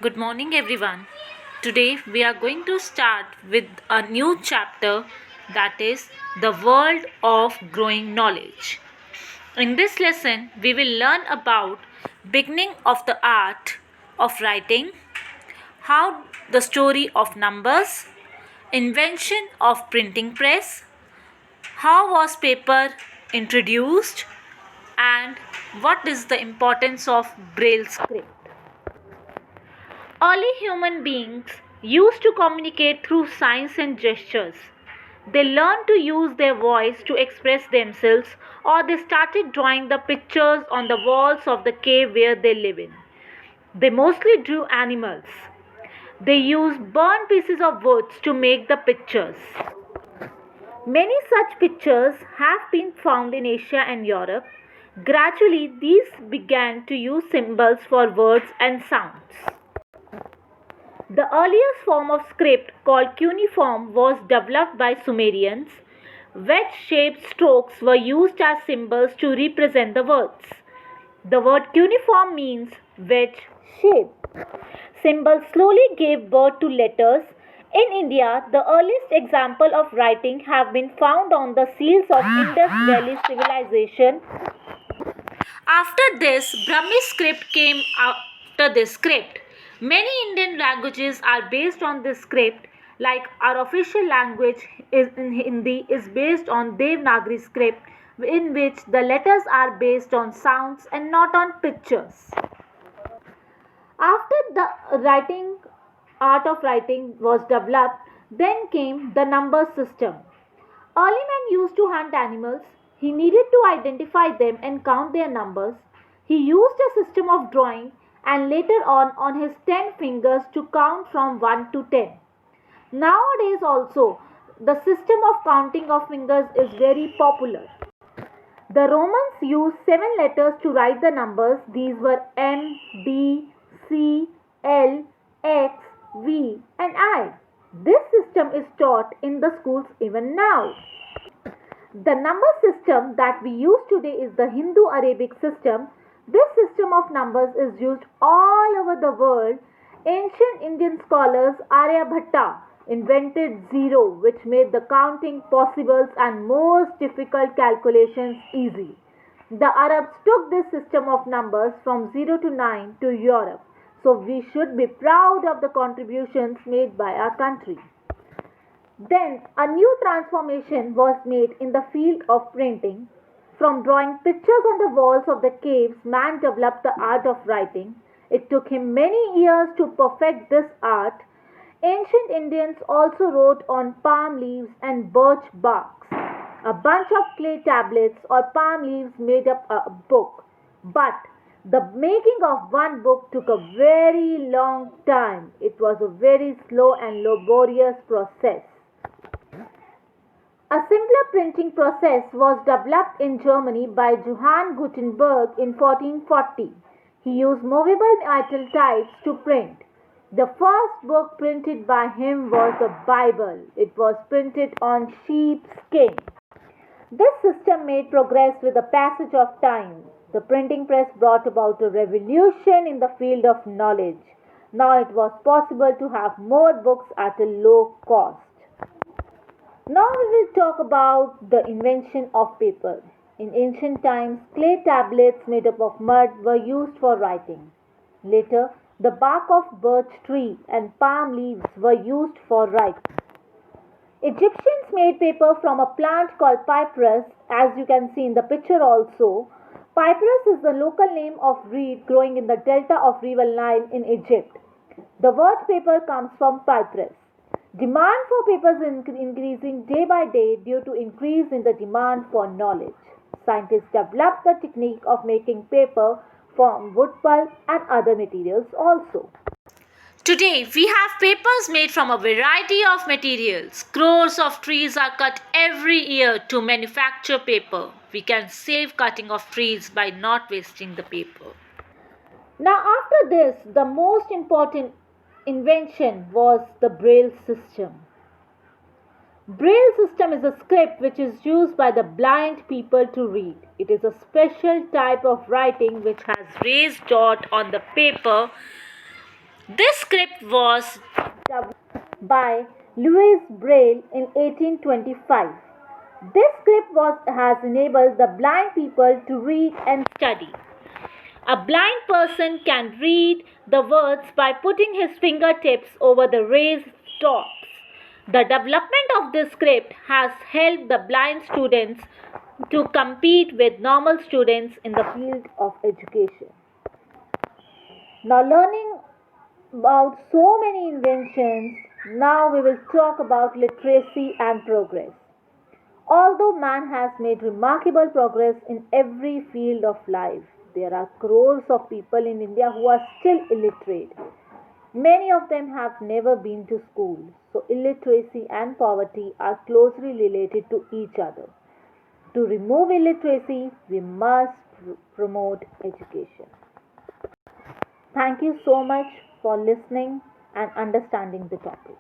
Good morning, everyone. Today we are going to start with a new chapter, that is the world of growing knowledge. In this lesson, we will learn about beginning of the art of writing, how the story of numbers, invention of printing press, how was paper introduced, and what is the importance of Braille script. Early human beings used to communicate through signs and gestures. They learned to use their voice to express themselves, or they started drawing the pictures on the walls of the cave where they live in. They mostly drew animals. They used burned pieces of wood to make the pictures. Many such pictures have been found in Asia and Europe. Gradually, these began to use symbols for words and sounds. The earliest form of script, called cuneiform, was developed by Sumerians. Wedge-shaped strokes were used as symbols to represent the words. The word cuneiform means wedge shape. Symbols slowly gave birth to letters. In India, the earliest example of writing have been found on the seals of Indus Valley civilization. After this, Brahmi script came after this script. Many Indian languages are based on this script, like our official language is in Hindi is based on Devanagari script, in which the letters are based on sounds and not on pictures. After the art of writing was developed, then came the number system. Early man used to hunt animals. He needed to identify them and count their numbers. He used a system of drawing and later on his 10 fingers to count from 1 to 10. Nowadays also, the system of counting of fingers is very popular. The Romans used 7 letters to write the numbers. These were M, D, C, L, X, V and I. This system is taught in the schools even now. The number system that we use today is the Hindu-Arabic system. This system of numbers is used all over the world. Ancient Indian scholars Aryabhatta invented zero, which made the counting possible and most difficult calculations easy. The Arabs took this system of numbers from 0 to 9 to Europe. So we should be proud of the contributions made by our country. Then a new transformation was made in the field of printing. From drawing pictures on the walls of the caves, man developed the art of writing. It took him many years to perfect this art. Ancient Indians also wrote on palm leaves and birch barks. A bunch of clay tablets or palm leaves made up a book. But the making of one book took a very long time. It was a very slow and laborious process. A simpler printing process was developed in Germany by Johann Gutenberg in 1440. He used movable metal types to print. The first book printed by him was the Bible. It was printed on sheepskin. This system made progress with the passage of time. The printing press brought about a revolution in the field of knowledge. Now it was possible to have more books at a low cost. Now we will talk about the invention of paper. In ancient times, clay tablets made up of mud were used for writing. Later, the bark of birch tree and palm leaves were used for writing. Egyptians made paper from a plant called papyrus, as you can see in the picture also. Papyrus is the local name of reed growing in the delta of River Nile in Egypt. The word paper comes from papyrus. Demand for paper is increasing day by day due to increase in the demand for knowledge. Scientists developed the technique of making paper from wood pulp and other materials also. Today, we have papers made from a variety of materials. Crores of trees are cut every year to manufacture paper. We can save cutting of trees by not wasting the paper. Now, after this, the most important invention was the Braille system. Braille system is a script which is used by the blind people to read. It is a special type of writing which has raised dot on the paper This script was developed by Louis Braille in 1825. This script has enabled the blind people to read and study. A blind person can read the words by putting his fingertips over the raised dots. The development of this script has helped the blind students to compete with normal students in the field of education. Now, learning about so many inventions, now we will talk about literacy and progress. Although man has made remarkable progress in every field of life, there are crores of people in India who are still illiterate. Many of them have never been to school, so illiteracy and poverty are closely related to each other. To remove illiteracy, we must promote education. Thank you so much for listening and understanding the topic.